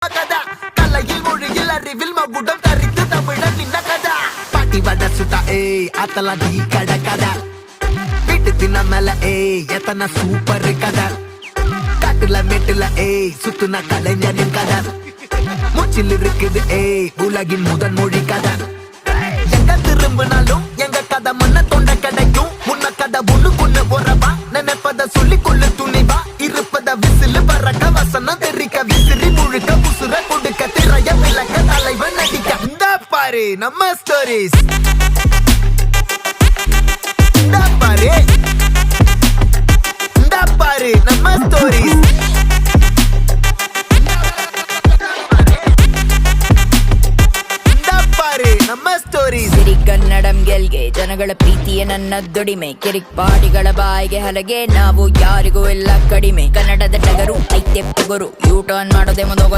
கத கலையில் மொழியில் அறிவில் மகுடம் தரித்து தமிழன் நின்ன கத பாட்டி வட சுட்டா அத்தலா டீ கடை கதை வீட்டு தின்ன மேல எத்தனை சூப்பர் கதை காட்டுல மேட்டுல சுத்துன கலைஞனின் கதை மூச்சில் இருக்குது உலகின் முதன் மொழி கதை எங்க திரும்பினாலும் எங்க கதை மண்ண தொண்டை கிடைக்கும் முன்ன கதை ஒண்ணுக்குன்னு உறவா நினைப்பத சொல்லி கொள்ளு துணிவா இருப்பத விசிலு பறக்க வசனம் தெரிக்க விசிறி முழுக்க உசுர கொடுக்க திரைய விளக்க தலைவன் நடிக்க இந்த பாரு நம்ம ஸ்டோரிஸ் இந்த பாரு நம்ம ஸ்டோரிஸ் ನಮ್ಮ ಸ್ಟೋರೀಸ್ ಸಿರಿ ಕನ್ನಡಂ ಗೆಲ್ಗೆ ಜನಗಳ ಪ್ರೀತಿಯ ನನ್ನ ದುಡಿಮೆ ಕಿರಿಕ್ ಪಾಡಿಗಳ ಬಾಯಿಗೆ ಹಲಗೆ ನಾವು ಯಾರಿಗೂ ಇಲ್ಲ ಕಡಿಮೆ ಕನ್ನಡದ ಟಗರು ಐತೆ ಪೊಗರು ಯೂ ಟರ್ನ್ ಮಾಡೋದೆ ಮುಂದೋಗ